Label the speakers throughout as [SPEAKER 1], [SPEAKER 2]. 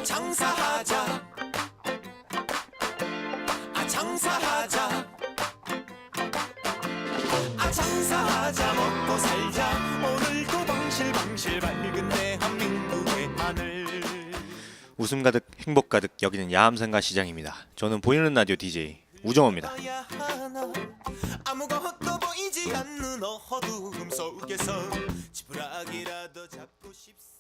[SPEAKER 1] 장사하자, 장사하자, 장사하자, 먹고 살자. 오늘도 방실방실 밝은 대한민국의 하늘.
[SPEAKER 2] 웃음 가득 행복 가득 여기는 야함상가 시장입니다. 저는 보이는 라디오 DJ 우정호입니다.
[SPEAKER 1] 아무것도 보이지 않는 어두움 속에서 지푸라기라도 잡고 싶습니다.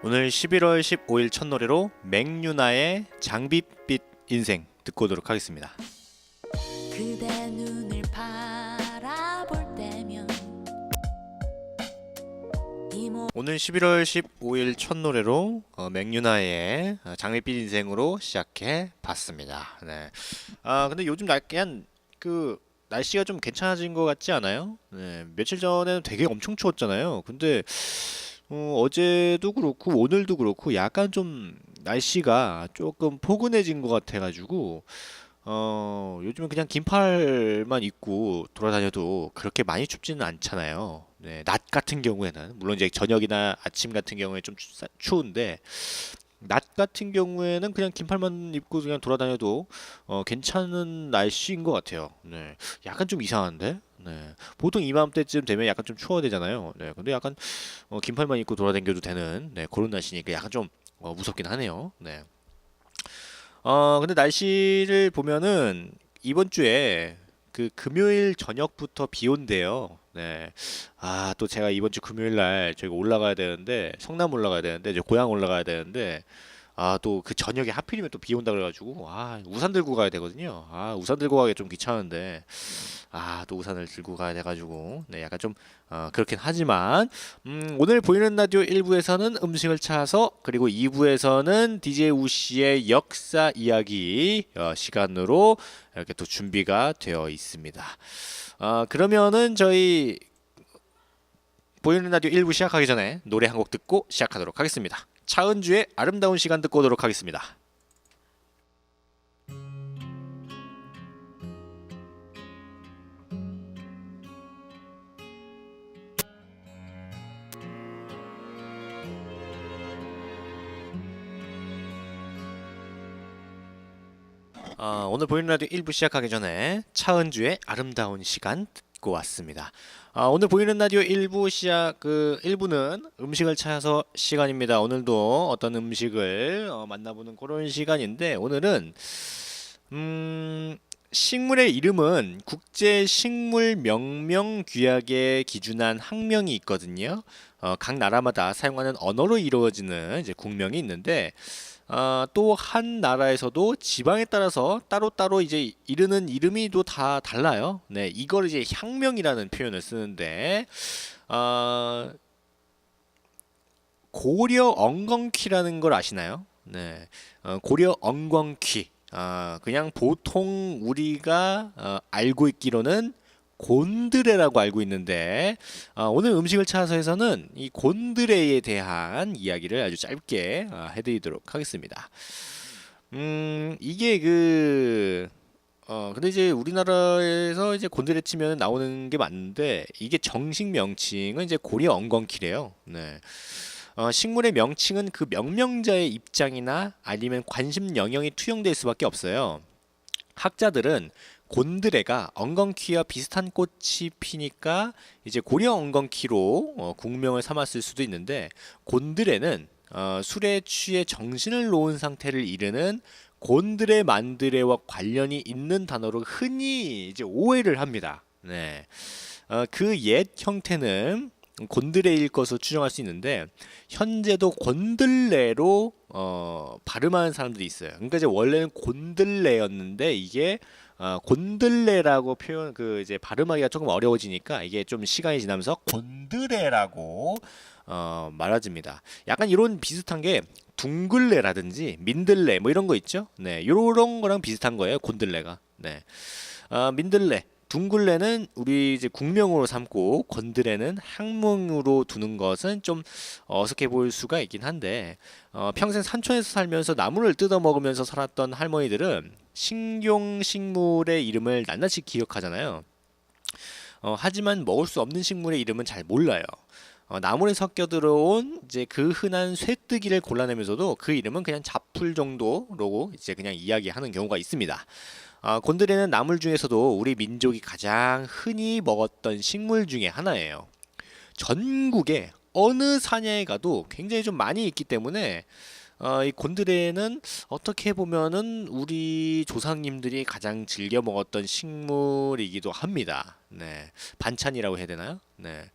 [SPEAKER 2] 오늘 11월 15일 첫 노래로 맥유나의 장밋빛 인생 듣고 오도록 하겠습니다.
[SPEAKER 3] 그대 눈을 바라볼 때면
[SPEAKER 2] 오늘 11월 15일 첫 노래로 맥유나의 장밋빛 인생으로 시작해 봤습니다. 네. 근데 요즘 약간 날씨가 좀 괜찮아진 것 같지 않아요? 네. 며칠 전에는 되게 엄청 추웠잖아요. 근데 어제도 그렇고 오늘도 그렇고 약간 좀 날씨가 조금 포근해진 것 같아가지고 요즘은 그냥 긴팔만 입고 돌아다녀도 그렇게 많이 춥지는 않잖아요. 네, 낮 같은 경우에는 물론 이제 저녁이나 아침 같은 경우에 좀 추운데 낮 같은 경우에는 그냥 긴팔만 입고 그냥 돌아다녀도 괜찮은 날씨인 것 같아요. 네, 약간 좀 이상한데. 네, 보통 이맘때쯤 되면 약간 좀 추워야 되잖아요. 네, 근데 약간 긴팔만 입고 돌아다녀도 되는 그런 날씨니까 약간 좀 무섭긴 하네요. 네. 근데 날씨를 보면은 이번 주에 그 금요일 저녁부터 비 온대요. 네. 또 제가 이번 주 금요일 날 저희가 올라가야 되는데 성남 올라가야 되는데 이제 고향 올라가야 되는데 또 그 저녁에 하필이면 또 비 온다 그래가지고 우산 들고 가야 되거든요. 우산 들고 가기 좀 귀찮은데 또 우산을 들고 가야 돼가지고 네 약간 좀 그렇긴 하지만 오늘 보이는 라디오 1부에서는 음식을 찾아서 그리고 2부에서는 DJ 우씨의 역사 이야기 시간으로 이렇게 또 준비가 되어 있습니다. 그러면은 저희 보이는 라디오 1부 시작하기 전에 노래 한 곡 듣고 시작하도록 하겠습니다. 차은주의 아름다운 시간 듣고 오도록 하겠습니다. 오늘 보이는 라디오 1부 시작하기 전에 차은주의 아름다운 시간 듣고 왔습니다. 오늘 보이는 라디오 1부 1부는 음식을 찾아서 시간입니다. 오늘도 어떤 음식을 만나보는 그런 시간인데 오늘은 식물의 이름은 국제식물명명규약에 기준한 학명이 있거든요. 각 나라마다 사용하는 언어로 이루어지는 이제 국명이 있는데 또 한 나라에서도 지방에 따라서 따로따로 이제 이르는 이름이 또 다 달라요. 네, 이걸 이제 향명이라는 표현을 쓰는데 고려 엉겅퀴라는 걸 아시나요? 네, 고려 엉겅퀴. 그냥 보통 우리가 알고 있기로는 곤드레라고 알고 있는데 오늘 음식을 찾아서에서는 이 곤드레에 대한 이야기를 아주 짧게 해드리도록 하겠습니다. 이게 근데 이제 우리나라에서 이제 곤드레 치면 나오는 게 맞는데 이게 정식 명칭은 이제 고려 엉겅퀴래요. 네. 식물의 명칭은 그 명명자의 입장이나 아니면 관심 영역이 투영될 수밖에 없어요. 학자들은 곤드레가 엉겅퀴와 비슷한 꽃이 피니까 이제 고려 엉겅퀴로 국명을 삼았을 수도 있는데 곤드레는 술에 취해 정신을 놓은 상태를 이르는 곤드레 만드레와 관련이 있는 단어로 흔히 이제 오해를 합니다. 네. 그 옛 형태는 곤드레일 것으로 추정할 수 있는데 현재도 곤들레로 발음하는 사람들이 있어요. 그러니까 이제 원래는 곤들레였는데 이게 곤들레라고 표현 이제 발음하기가 조금 어려워지니까 이게 좀 시간이 지나면서 곤드레라고 말아집니다. 약간 이런 비슷한 게 둥글레라든지 민들레 뭐 이런 거 있죠. 네, 이런 거랑 비슷한 거예요. 곤들레가. 네. 민들레 둥글레는 우리 이제 국명으로 삼고 곤드레는 학명으로 두는 것은 좀 어색해 보일 수가 있긴 한데 평생 산촌에서 살면서 나무를 뜯어 먹으면서 살았던 할머니들은 식용 식물의 이름을 낱낱이 기억하잖아요. 하지만 먹을 수 없는 식물의 이름은 잘 몰라요. 나물에 섞여 들어온 이제 그 흔한 쇠뜨기를 골라내면서도 그 이름은 그냥 잡풀 정도로 이제 그냥 이야기하는 경우가 있습니다. 곤드레는 나물 중에서도 우리 민족이 가장 흔히 먹었던 식물 중에 하나예요. 전국에 어느 산야에 가도 굉장히 좀 많이 있기 때문에 이 곤드레는 어떻게 보면은 우리 조상님들이 가장 즐겨 먹었던 식물이기도 합니다. 네, 반찬이라고 해야 되나요? 네.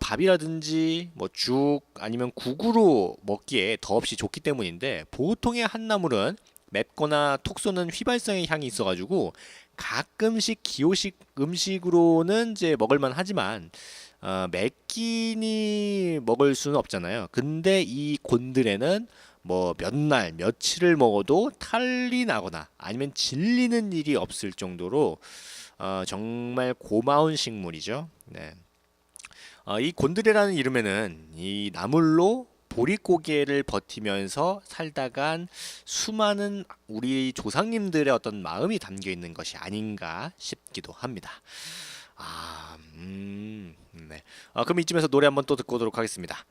[SPEAKER 2] 밥이라든지 뭐 죽 아니면 국으로 먹기에 더없이 좋기 때문인데 보통의 한나물은 맵거나 톡 쏘는 휘발성의 향이 있어가지고 가끔씩 기호식 음식으로는 이제 먹을만 하지만 매끼니 먹을 수는 없잖아요. 근데 이 곤드레는 뭐 몇 날 며칠을 먹어도 탈이 나거나 아니면 질리는 일이 없을 정도로 정말 고마운 식물이죠. 네. 이 곤드레라는 이름에는 이 나물로 보릿고개를 버티면서 살다간 수많은 우리 조상님들의 어떤 마음이 담겨 있는 것이 아닌가 싶기도 합니다. 네. 그럼 이쯤에서 노래 한번 또 듣고 오도록 하겠습니다.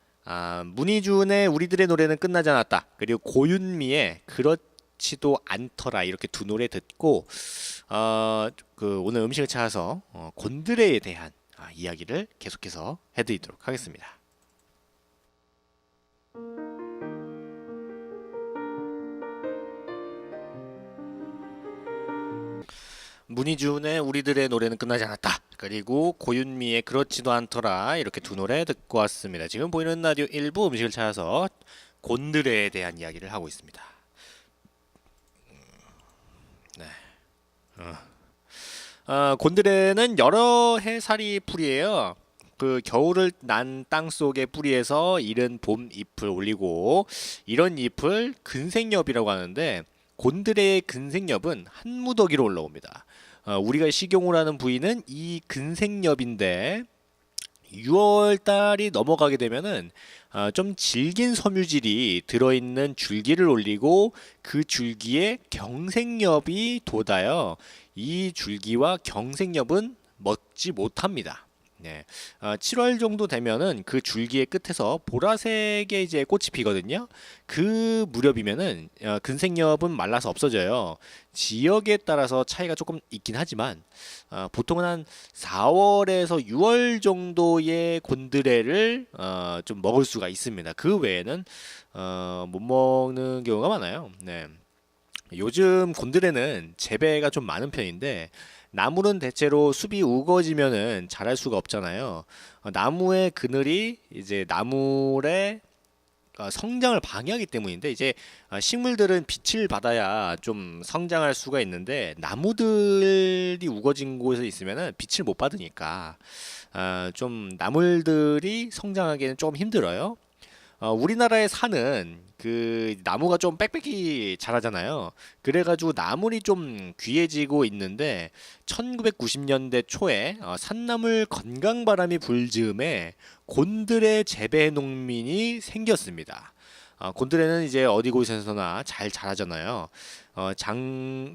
[SPEAKER 2] 문희준의 우리들의 노래는 끝나지 않았다. 그리고 고윤미의 그렇지도 않더라. 이렇게 두 노래 듣고 그 오늘 음식을 찾아서 곤드레에 대한 이야기를 계속해서 해드리도록 하겠습니다. 문희준의 우리들의 노래는 끝나지 않았다. 그리고 고윤미의 그렇지도 않더라. 이렇게 두 노래 듣고 왔습니다. 지금 보이는 라디오 1부 음식을 찾아서 곤드레에 대한 이야기를 하고 있습니다. 네. 곤드레는 여러 해살이 풀이에요. 그 겨울을 난 땅 속의 뿌리에서 이른 봄 잎을 올리고 이런 잎을 근생엽이라고 하는데 곤드레의 근생엽은 한 무더기로 올라옵니다. 우리가 식용을 하는 부위는 이 근생엽인데 6월 달이 넘어가게 되면은 좀 질긴 섬유질이 들어있는 줄기를 올리고 그 줄기에 경생엽이 돋아요. 이 줄기와 경생엽은 먹지 못합니다. 네. 7월 정도 되면은 그 줄기의 끝에서 보라색의 이제 꽃이 피거든요. 그 무렵이면은 근생엽은 말라서 없어져요. 지역에 따라서 차이가 조금 있긴 하지만 보통은 한 4월에서 6월 정도의 곤드레를 좀 먹을 수가 있습니다. 그 외에는 못 먹는 경우가 많아요. 네. 요즘 곤드레는 재배가 좀 많은 편인데 나물은 대체로 숲이 우거지면은 자랄 수가 없잖아요. 나무의 그늘이 이제 나물의 성장을 방해하기 때문인데 이제 식물들은 빛을 받아야 좀 성장할 수가 있는데 나무들이 우거진 곳에 있으면은 빛을 못 받으니까 좀 나물들이 성장하기는 조금 힘들어요. 우리나라의 산은 그 나무가 좀 빽빽히 자라잖아요. 그래가지고 나물이 좀 귀해지고 있는데 1990년대 초에 산나물 건강바람이 불 즈음에 곤드레 재배 농민이 생겼습니다. 곤드레는 이제 어디 곳에서나 잘 자라잖아요.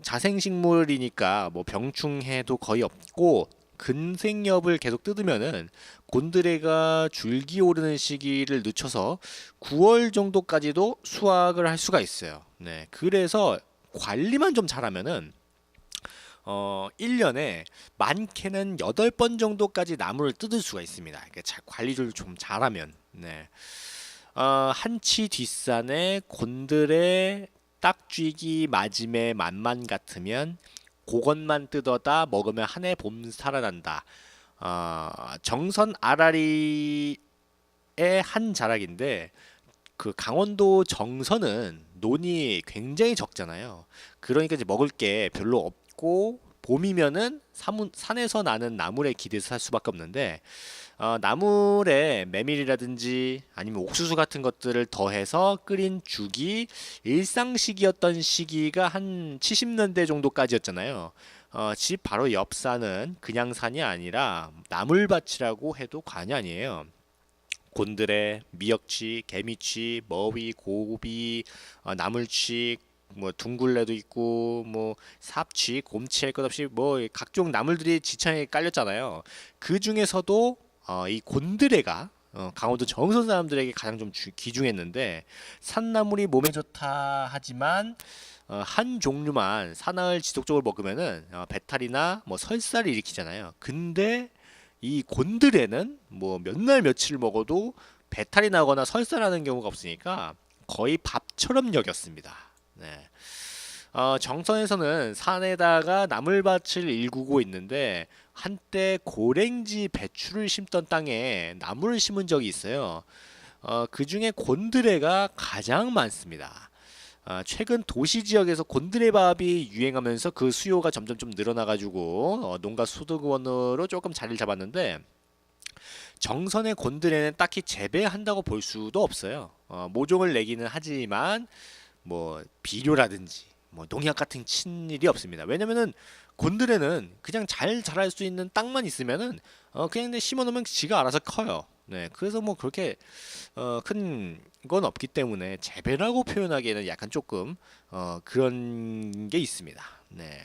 [SPEAKER 2] 자생식물이니까 뭐 병충해도 거의 없고 근생엽을 계속 뜯으면은 곤드레가 줄기 오르는 시기를 늦춰서 9월 정도까지도 수확을 할 수가 있어요. 네, 그래서 관리만 좀 잘하면은 1년에 많게는 8번 정도까지 나무를 뜯을 수가 있습니다. 그러니까 관리를 좀 잘하면. 네. 한치 뒷산에 곤드레 딱쥐기 맞음의 맛만 같으면 그것만 뜯어다 먹으면 한 해 봄 살아난다. 정선 아라리의 한 자락인데 그 강원도 정선은 논이 굉장히 적잖아요. 그러니까 이제 먹을 게 별로 없고 봄이면은 산에서 나는 나물에 기대서 살 수밖에 없는데 나물에 메밀이라든지 아니면 옥수수 같은 것들을 더해서 끓인 죽이 일상식이었던 시기가 한 70년대 정도까지였잖아요. 집 바로 옆 산은 그냥 산이 아니라 나물밭이라고 해도 과언이 아니에요. 곤드레, 미역치, 개미치, 머위, 고비, 나물치, 뭐 둥굴레도 있고 뭐 삽치, 곰치 할 것 없이 뭐 각종 나물들이 지창에 깔렸잖아요. 그 중에서도 이 곤드레가 강원도 정선 사람들에게 가장 좀 귀중했는데 산나물이 몸에 좋다 하지만 한 종류만 사나흘 지속적으로 먹으면은 배탈이나 뭐 설사를 일으키잖아요. 근데 이 곤드레는 뭐 몇 날 며칠 먹어도 배탈이 나거나 설사나는 경우가 없으니까 거의 밥처럼 여겼습니다. 네. 정선에서는 산에다가 나물밭을 일구고 있는데 한때 고랭지 배추를 심던 땅에 나물을 심은 적이 있어요. 그 중에 곤드레가 가장 많습니다. 최근 도시 지역에서 곤드레밥이 유행하면서 그 수요가 점점 좀 늘어나가지고 농가 소득원으로 조금 자리를 잡았는데 정선의 곤드레는 딱히 재배한다고 볼 수도 없어요. 모종을 내기는 하지만 뭐 비료라든지 뭐 농약 같은 친일이 없습니다. 왜냐면은 곤드레는 그냥 잘 자랄 수 있는 땅만 있으면은 그냥 심어놓으면 지가 알아서 커요. 네, 그래서 뭐 그렇게 큰 건 없기 때문에 재배라고 표현하기에는 약간 조금 그런 게 있습니다. 네,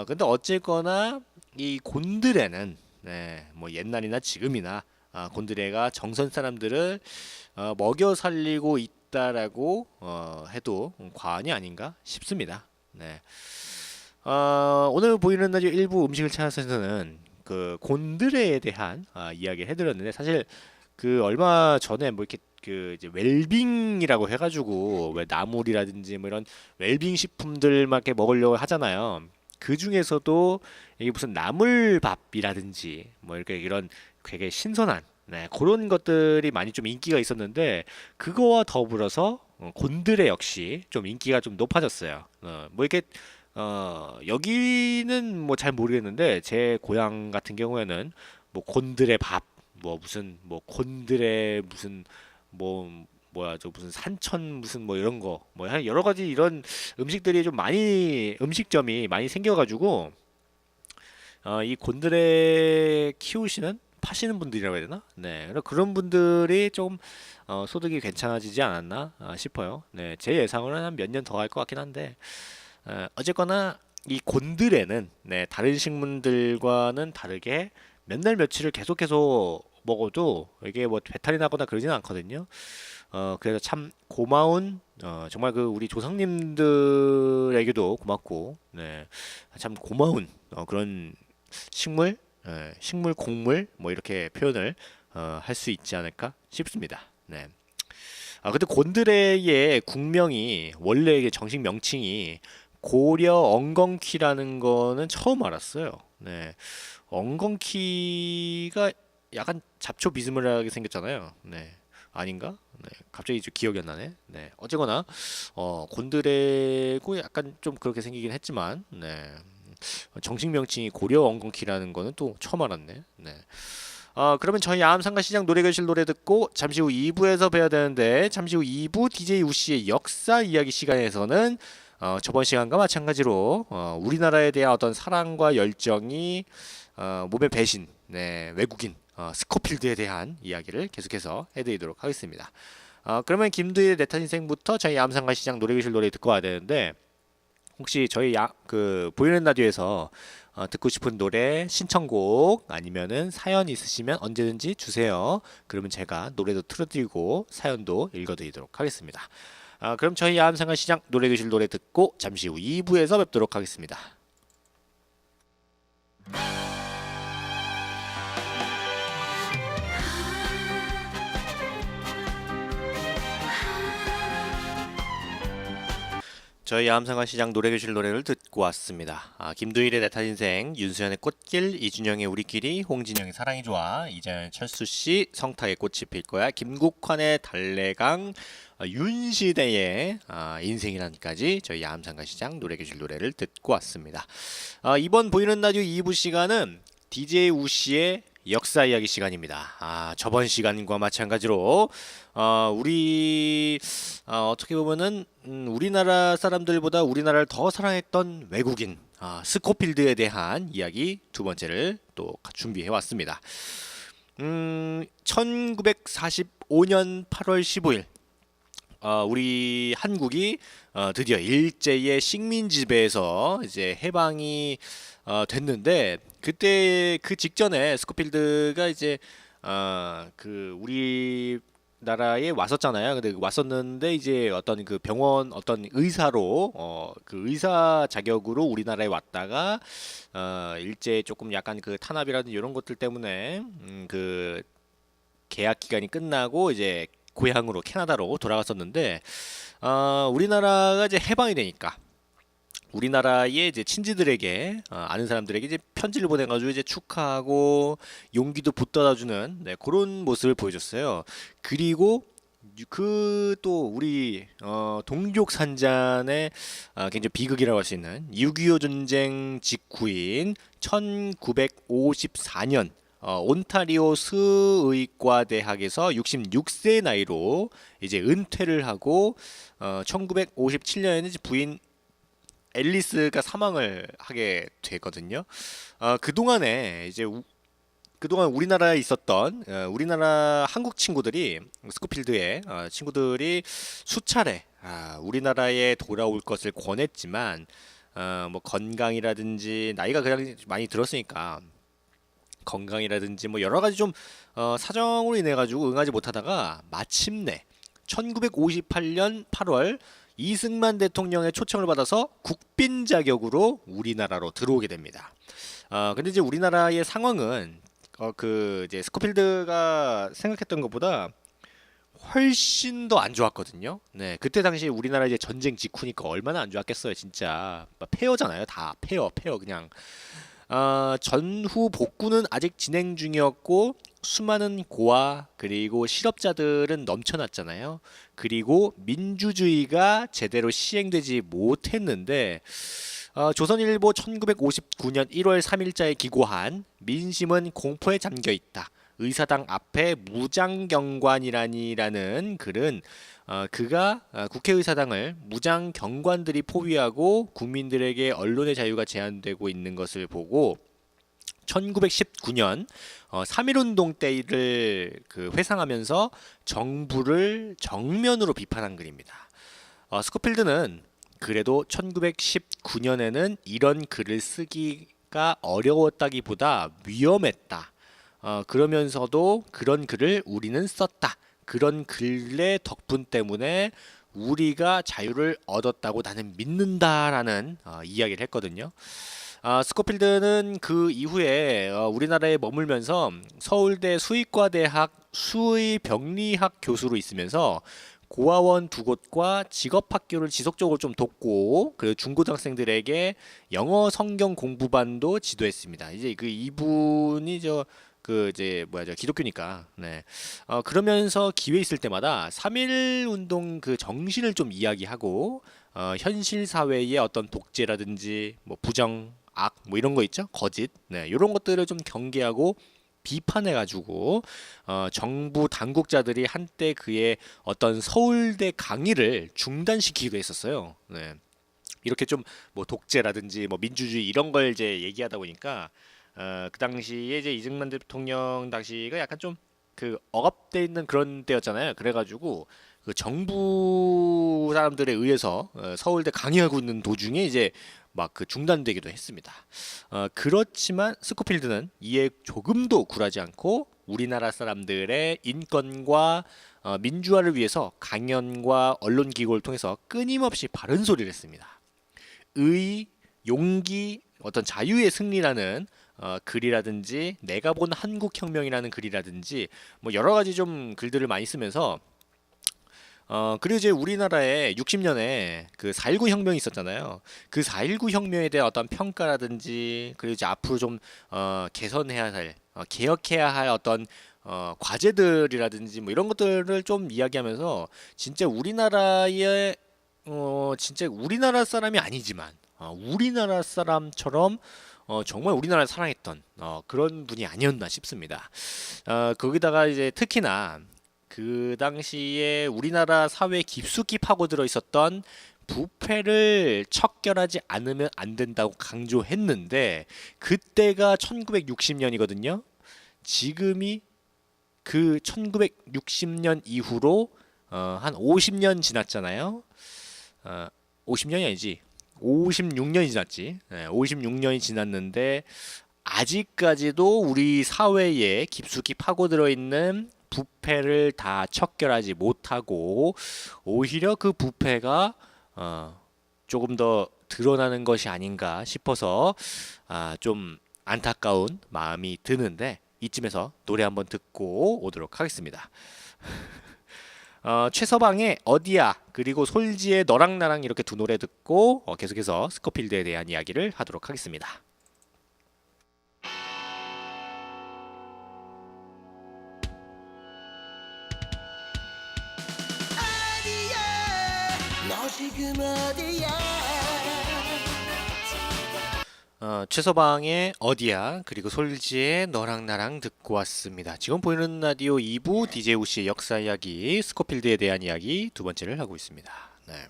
[SPEAKER 2] 근데 어쨌거나 이 곤드레는 네, 뭐 옛날이나 지금이나 곤드레가 정선 사람들을 먹여 살리고 있다라고 해도 과언이 아닌가 싶습니다. 네. 오늘 보이는 라디오 일부 음식을 찾아서는 그 곤드레에 대한 이야기를 해드렸는데 사실 그 얼마 전에 뭐 이렇게 그 이제 웰빙이라고 해가지고 왜 나물이라든지 뭐 이런 웰빙 식품들 막 이렇게 먹으려고 하잖아요. 그 중에서도 이게 무슨 나물밥이라든지 뭐 이렇게 이런 되게 신선한 네, 그런 것들이 많이 좀 인기가 있었는데 그거와 더불어서 곤드레 역시 좀 인기가 좀 높아졌어요. 뭐 이렇게 여기는 뭐 잘 모르겠는데 제 고향 같은 경우에는 뭐 곤드레 밥, 뭐 무슨 뭐 곤드레 무슨 뭐 뭐야 저 무슨 산천 무슨 뭐 이런 거 뭐 여러 가지 이런 음식들이 좀 많이 음식점이 많이 생겨가지고 이 곤드레 키우시는 파시는 분들이라고 해야 되나? 네, 그런 분들이 좀 소득이 괜찮아지지 않았나 싶어요. 네, 제 예상으로는 한 몇 년 더 할 것 같긴 한데 어쨌거나 이 곤드레는 네, 다른 식물들과는 다르게 몇 날 며칠을 계속해서 먹어도 이게 뭐 배탈이 나거나 그러지는 않거든요. 그래서 참 고마운 정말 그 우리 조상님들에게도 고맙고 네, 참 고마운 그런 식물, 식물 곡물 뭐 이렇게 표현을 할 수 있지 않을까 싶습니다. 네. 근데 곤드레의 국명이 원래 이게 정식 명칭이 고려 엉겅퀴라는 거는 처음 알았어요. 네. 엉겅퀴가 약간 잡초 비스무리하게 생겼잖아요. 네. 아닌가? 네. 갑자기 좀 기억이 안 나네. 네. 어쨌거나 곤드레고 약간 좀 그렇게 생기긴 했지만 네. 정식 명칭이 고려 엉겅퀴라는 거는 또 처음 알았네. 네. 그러면 저희 야암상가시장 노래교실 노래 듣고 잠시 후 2부에서 뵈야 되는데 잠시 후 2부 DJ 우씨의 역사 이야기 시간에서는 저번 시간과 마찬가지로 우리나라에 대한 어떤 사랑과 열정이 몸의 배신, 네, 외국인 스코필드에 대한 이야기를 계속해서 해드리도록 하겠습니다. 그러면 김두일의 내 탓 인생부터 저희 야암상가시장 노래교실 노래 듣고 와야 되는데 혹시 저희 그 보이는 라디오에서 듣고 싶은 노래 신청곡 아니면은 사연 있으시면 언제든지 주세요. 그러면 제가 노래도 틀어드리고 사연도 읽어드리도록 하겠습니다. 그럼 저희 야암상가시장 노래교실 노래 듣고 잠시 후 2부에서 뵙도록 하겠습니다. 저희 야암상가시장 노래교실 노래를 듣고 왔습니다. 김두일의 내 탓 인생, 윤수연의 꽃길, 이준영의 우리끼리, 홍진영의 사랑이 좋아, 이자연 철수씨 성탁의 꽃이 필 거야, 김국환의 달래강, 윤시대의 인생이라니까지 저희 야암상가시장 노래교실 노래를 듣고 왔습니다. 이번 보이는 라디오 2부 시간은 DJ 우씨의 역사 이야기 시간입니다. 저번 시간과 마찬가지로 우리 어떻게 보면은 우리나라 사람들보다 우리나라를 더 사랑했던 외국인 스코필드에 대한 이야기 두 번째를 또 준비해 왔습니다. 1945년 8월 15일 우리 한국이 드디어 일제의 식민 지배에서 이제 해방이 됐는데 그때 그 직전에 스코필드가 이제 그 우리 나라에 왔었잖아요. 근데 왔었는데 이제 어떤 그 병원 어떤 의사로 그 의사 자격으로 우리나라에 왔다가 일제 조금 약간 그 탄압이라든지 이런 것들 때문에 그 계약 기간이 끝나고 이제 고향으로 캐나다로 돌아갔었는데 우리나라가 이제 해방이 되니까 우리나라의 이제 친지들에게 아는 사람들에게 이제 편지를 보내가지고 이제 축하하고 용기도 북돋아주는 그런 모습을 보여줬어요. 그리고 그 또 우리 동족산잔의 굉장히 비극이라고 할 수 있는 6.25 전쟁 직후인 1954년 온타리오 수의과 대학에서 66세 나이로 이제 은퇴를 하고 1957년에는 부인 앨리스가 사망을 하게 되거든요. 그동안에 이제 그동안 우리나라에 있었던 우리나라 한국 친구들이 스코필드의 친구들이 수차례 우리나라에 돌아올 것을 권했지만 뭐 건강이라든지 나이가 그냥 많이 들었으니까 건강이라든지 뭐 여러 가지 좀 사정으로 인해 가지고 응하지 못하다가 마침내 1958년 8월 이승만 대통령의 초청을 받아서 국빈 자격으로 우리나라로 들어오게 됩니다. 근데 이제 우리나라의 상황은 그 이제 스코필드가 생각했던 것보다 훨씬 더 안 좋았거든요. 네, 그때 당시 우리나라 이제 전쟁 직후니까 얼마나 안 좋았겠어요, 진짜. 폐허잖아요, 다 폐허 그냥. 전후 복구는 아직 진행 중이었고 수많은 고아 그리고 실업자들은 넘쳐났잖아요. 그리고 민주주의가 제대로 시행되지 못했는데 조선일보 1959년 1월 3일자에 기고한 민심은 공포에 잠겨 있다. 의사당 앞에 무장경관이라는 글은 그가 국회의사당을 무장경관들이 포위하고 국민들에게 언론의 자유가 제한되고 있는 것을 보고 1919년 3.1운동 때를 그 회상하면서 정부를 정면으로 비판한 글입니다. 스코필드는 그래도 1919년에는 이런 글을 쓰기가 어려웠다기보다 위험했다. 그러면서도 그런 글을 우리는 썼다. 그런 글의 덕분 때문에 우리가 자유를 얻었다고 나는 믿는다라는 이야기를 했거든요. 스코필드는 그 이후에 우리나라에 머물면서 서울대 수의과대학 수의병리학 교수로 있으면서 고아원 두 곳과 직업학교를 지속적으로 좀 돕고 그리고 중고등학생들에게 영어 성경 공부반도 지도했습니다. 이제 그 이분이 그 이제 기독교니까 네. 그러면서 기회 있을 때마다 3.1 운동 그 정신을 좀 이야기하고 현실 사회의 어떤 독재라든지 뭐 부정, 악 뭐 이런 거 있죠? 거짓. 네. 이런 것들을 좀 경계하고 비판해 가지고 정부 당국자들이 한때 그의 어떤 서울대 강의를 중단시키기도 했었어요. 네. 이렇게 좀 뭐 독재라든지 뭐 민주주의 이런 걸 이제 얘기하다 보니까 그 당시에 이제 이승만 대통령 당시가 약간 좀 그 억압돼 있는 그런 때였잖아요. 그래가지고 그 정부 사람들에 의해서 서울대 강의하고 있는 도중에 이제 막 그 중단되기도 했습니다. 그렇지만 스코필드는 이에 조금도 굴하지 않고 우리나라 사람들의 인권과 민주화를 위해서 강연과 언론 기고를 통해서 끊임없이 바른 소리를 했습니다. 의, 용기, 어떤 자유의 승리라는 글이라든지 내가 본 한국혁명이라는 글이라든지 뭐 여러 가지 좀 글들을 많이 쓰면서 그리고 이제 우리나라에 60년에 그 4.19 혁명이 있었잖아요. 그 4.19 혁명에 대한 어떤 평가라든지 그리고 이제 앞으로 좀 개선해야 할 개혁해야 할 어떤 과제들이라든지 뭐 이런 것들을 좀 이야기하면서 진짜 우리나라 사람이 아니지만 우리나라 사람처럼 정말 우리나라를 사랑했던 그런 분이 아니었나 싶습니다. 거기다가 이제 특히나 그 당시에 우리나라 사회에 깊숙이 파고들어 있었던 부패를 척결하지 않으면 안 된다고 강조했는데 그때가 1960년이거든요. 지금이 그 1960년 이후로 한 50년 지났잖아요. 50년이 아니지. 56년이 지났지. 56년이 지났는데 아직까지도 우리 사회에 깊숙이 파고들어 있는 부패를 다 척결하지 못하고 오히려 그 부패가 조금 더 드러나는 것이 아닌가 싶어서 좀 안타까운 마음이 드는데 이쯤에서 노래 한번 듣고 오도록 하겠습니다. 최서방의 어디야 그리고 솔지의 너랑 나랑 이렇게 두 노래 듣고 계속해서 스코필드에 대한 이야기를 하도록 하겠습니다.
[SPEAKER 1] 너 지금 어디야?
[SPEAKER 2] 최서방의 어디야 그리고 솔지의 너랑 나랑 듣고 왔습니다. 지금 보이는 라디오 2부 DJ 우씨의 역사 이야기 스코필드에 대한 이야기 두 번째를 하고 있습니다. 네.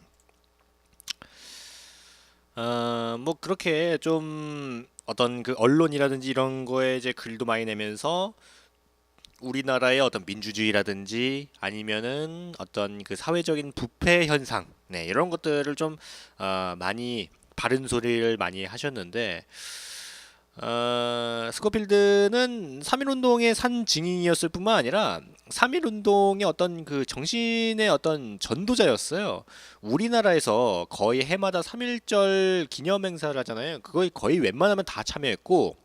[SPEAKER 2] 뭐 그렇게 좀 어떤 그 언론이라든지 이런 거에 이제 글도 많이 내면서 우리나라의 어떤 민주주의라든지 아니면은 어떤 그 사회적인 부패 현상, 네, 이런 것들을 좀 많이 바른 소리를 많이 하셨는데 스코필드는 3.1운동의 산 증인이었을 뿐만 아니라 3.1운동의 어떤 그 정신의 어떤 전도자였어요. 우리나라에서 거의 해마다 3.1절 기념행사를 하잖아요. 그거에 거의 웬만하면 다 참여했고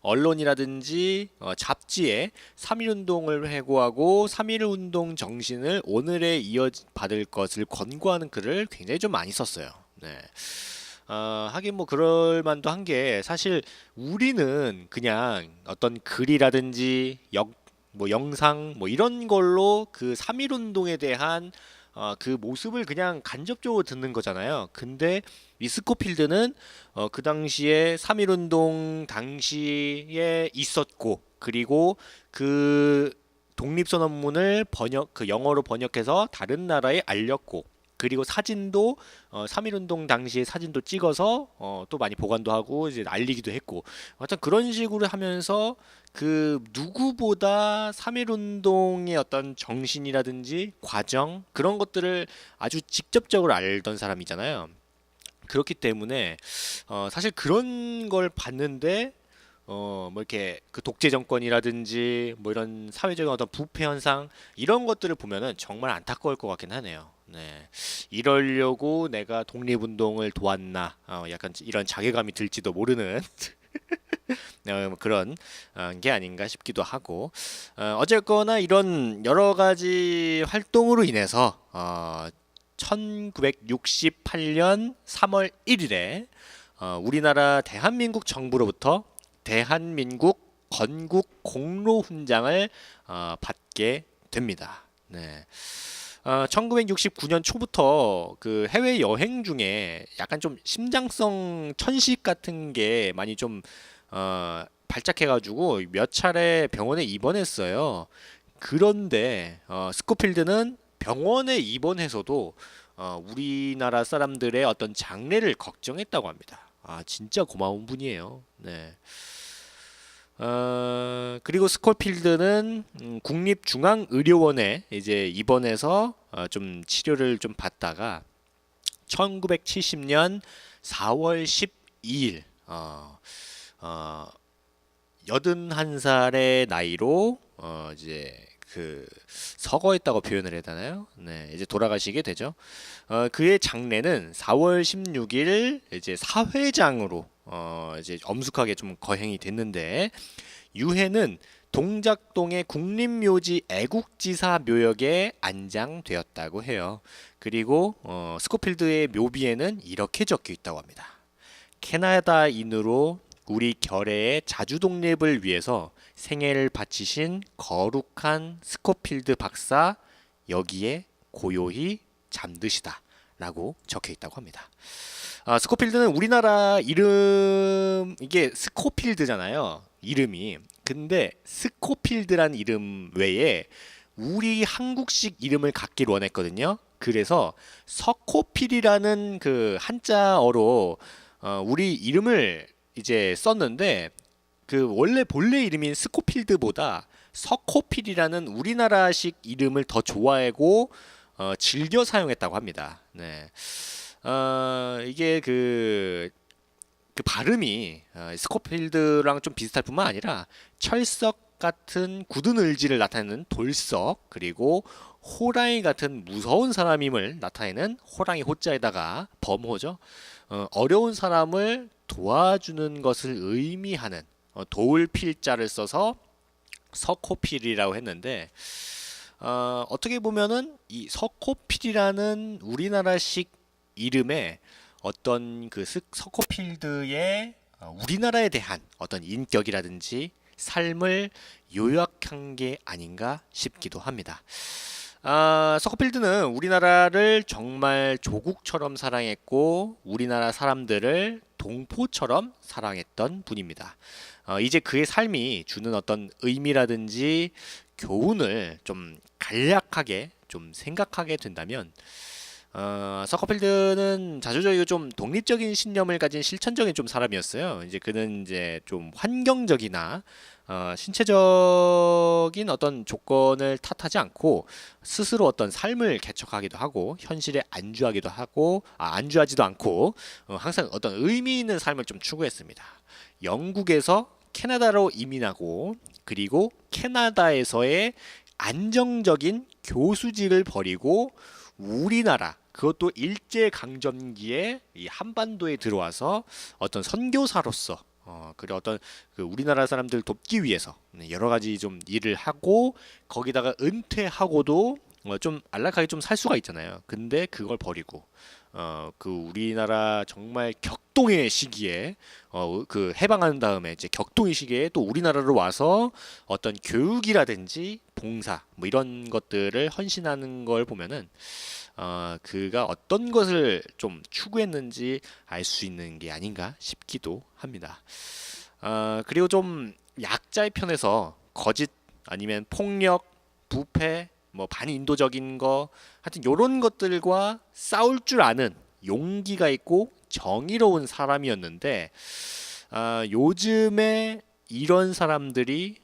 [SPEAKER 2] 언론이라든지 잡지에 3.1운동을 회고하고 3.1운동 정신을 오늘에 이어받을 것을 권고하는 글을 굉장히 좀 많이 썼어요. 네. 하긴 뭐 그럴 만도 한 게 사실 우리는 그냥 어떤 글이라든지 뭐 영상 뭐 이런 걸로 그 3.1운동에 대한 그 모습을 그냥 간접적으로 듣는 거잖아요. 근데 이 스코필드는 그 당시에 3.1운동 당시에 있었고 그리고 그 독립선언문을 그 영어로 번역해서 다른 나라에 알렸고 그리고 사진도 3.1운동 당시에 사진도 찍어서 또 많이 보관도 하고 이제 알리기도 했고 하여튼 그런 식으로 하면서 그 누구보다 3.1운동의 어떤 정신이라든지 과정 그런 것들을 아주 직접적으로 알던 사람이잖아요. 그렇기 때문에 사실 그런 걸 봤는데 뭐 이렇게 그 독재 정권이라든지 뭐 이런 사회적인 어떤 부패 현상 이런 것들을 보면은 정말 안타까울 것 같긴 하네요. 네, 이러려고 내가 독립운동을 도왔나? 약간 이런 자괴감이 들지도 모르는 그런 게 아닌가 싶기도 하고 어쨌거나 이런 여러 가지 활동으로 인해서 1968년 3월 1일에 우리나라 대한민국 정부로부터 대한민국 건국 공로 훈장을 받게 됩니다. 네. 1969년 초부터 그 해외 여행 중에 약간 좀 심장성 천식 같은 게 많이 좀 발작해가지고 몇 차례 병원에 입원했어요. 그런데 스코필드는 병원에 입원해서도 우리나라 사람들의 어떤 장래를 걱정했다고 합니다. 진짜 고마운 분이에요. 네. 그리고 스코필드는 국립중앙의료원에 이제 입원해서 좀 치료를 좀 받다가 1970년 4월 12일 81살의 나이로 이제 그 서거했다고 표현을 해야 되나요? 네, 이제 돌아가시게 되죠. 그의 장례는 4월 16일 이제 사회장으로 이제 엄숙하게 좀 거행이 됐는데 유해는 동작동의 국립묘지 애국지사 묘역에 안장되었다고 해요. 그리고 스코필드의 묘비에는 이렇게 적혀 있다고 합니다. 캐나다인으로 우리 결의의 자주 독립을 위해서 생애를 바치신 거룩한 스코필드 박사 여기에 고요히 잠드시다 라고 적혀 있다고 합니다. 스코필드는 우리나라 이름 이게 스코필드잖아요. 이름이. 근데 스코필드란 이름 외에 우리 한국식 이름을 갖기를 원했거든요. 그래서 서코필이라는 그 한자어로 우리 이름을 이제 썼는데 그 원래 본래 이름인 스코필드보다 서코필이라는 우리나라식 이름을 더 좋아하고 즐겨 사용했다고 합니다. 네. 이게 그 발음이 스코필드랑 좀 비슷할 뿐만 아니라 철석 같은 굳은 의지를 나타내는 돌석, 그리고 호랑이 같은 무서운 사람임을 나타내는 호랑이 호자에다가 범호죠. 어려운 사람을 도와주는 것을 의미하는 도울 필자를 써서 서코필이라고 했는데 어떻게 보면은 이 서코필이라는 우리나라식 이름에 어떤 그 서코필드의 우리나라에 대한 어떤 인격이라든지 삶을 요약한 게 아닌가 싶기도 합니다. 서코필드는 우리나라를 정말 조국처럼 사랑했고 우리나라 사람들을 동포처럼 사랑했던 분입니다. 이제 그의 삶이 주는 어떤 의미라든지 교훈을 좀 간략하게 좀 생각하게 된다면 서커필드는 자주적이고 좀 독립적인 신념을 가진 실천적인 좀 사람이었어요. 이제 그는 이제 좀 환경적이나 신체적인 어떤 조건을 탓하지 않고 스스로 어떤 삶을 개척하기도 하고 현실에 안주하지도 않고 항상 어떤 의미 있는 삶을 좀 추구했습니다. 영국에서 캐나다로 이민하고 그리고 캐나다에서의 안정적인 교수직을 버리고 우리나라 그것도 일제 강점기에 이 한반도에 들어와서 어떤 선교사로서 그리고 어떤 그 우리나라 사람들 돕기 위해서 여러 가지 좀 일을 하고 거기다가 은퇴하고도 좀 안락하게 좀 살 수가 있잖아요. 근데 그걸 버리고 그 우리나라 정말 격동의 시기에 그 해방한 다음에 이제 격동의 시기에 또 우리나라로 와서 어떤 교육이라든지 봉사 뭐 이런 것들을 헌신하는 걸 보면은 그가 어떤 것을 좀 추구했는지 알 수 있는 게 아닌가 싶기도 합니다. 그리고 좀 약자의 편에서 거짓 아니면 폭력, 부패, 뭐 반인도적인 거 하여튼 요런 것들과 싸울 줄 아는 용기가 있고 정의로운 사람이었는데 요즘에 이런 사람들이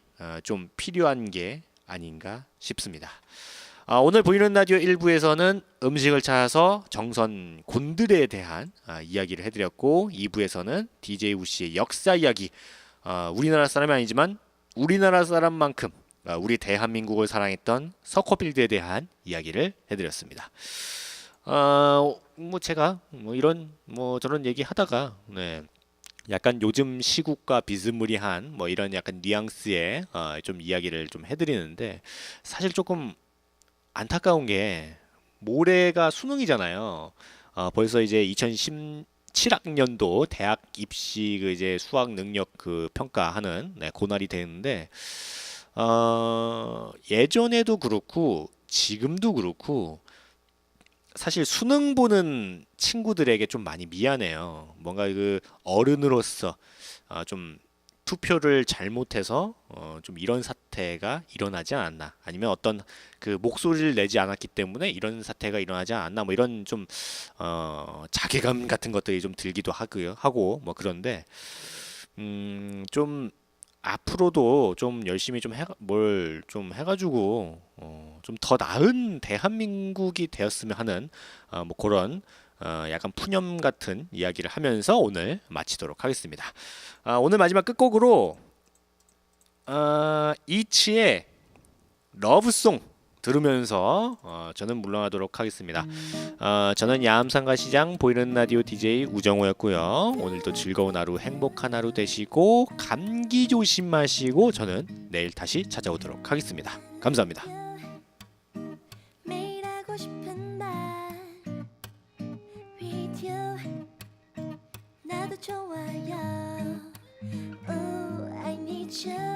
[SPEAKER 2] 좀 필요한 게 아닌가 싶습니다. 오늘 보이는 라디오 1부에서는 음식을 찾아서 정선 곤드레에 대한 이야기를 해드렸고 2부에서는 DJ 우씨의 역사 이야기 우리나라 사람이 아니지만 우리나라 사람만큼 우리 대한민국을 사랑했던 서커필드에 대한 이야기를 해드렸습니다. 뭐 제가 뭐 이런 뭐 저런 얘기 하다가 약간 요즘 시국과 비스무리한 뭐 이런 약간 뉘앙스의 좀 이야기를 좀 해드리는데 사실 조금 안타까운 게 모레가 수능이잖아요. 벌써 이제 2017학년도 대학 입시 그 이제 수학 능력 그 평가하는 고날이 되는데 예전에도 그렇고 지금도 그렇고 사실 수능 보는 친구들에게 좀 많이 미안해요. 뭔가 그 어른으로서 좀 투표를 잘못해서 좀 이런 사태가 일어나지 않았나 아니면 어떤 그 목소리를 내지 않았기 때문에 이런 사태가 일어나지 않았나 뭐 이런 좀 자괴감 같은 것들이 좀 들기도 하고 뭐 그런데 좀 앞으로도 좀 열심히 좀 뭘 좀 해가지고 좀 더 나은 대한민국이 되었으면 하는 뭐 그런 약간 푸념 같은 이야기를 하면서 오늘 마치도록 하겠습니다. 오늘 마지막 끝곡으로 이치의 러브송 들으면서 저는 물러나도록 하겠습니다. 저는 야암상가시장 보이는 라디오 DJ 우정호였고요. 오늘도 즐거운 하루 행복한 하루 되시고 감기 조심하시고 저는 내일 다시 찾아오도록 하겠습니다. 감사합니다.
[SPEAKER 3] 매일 하고 싶은 말 with you 나도 좋아요. Oh, I need you.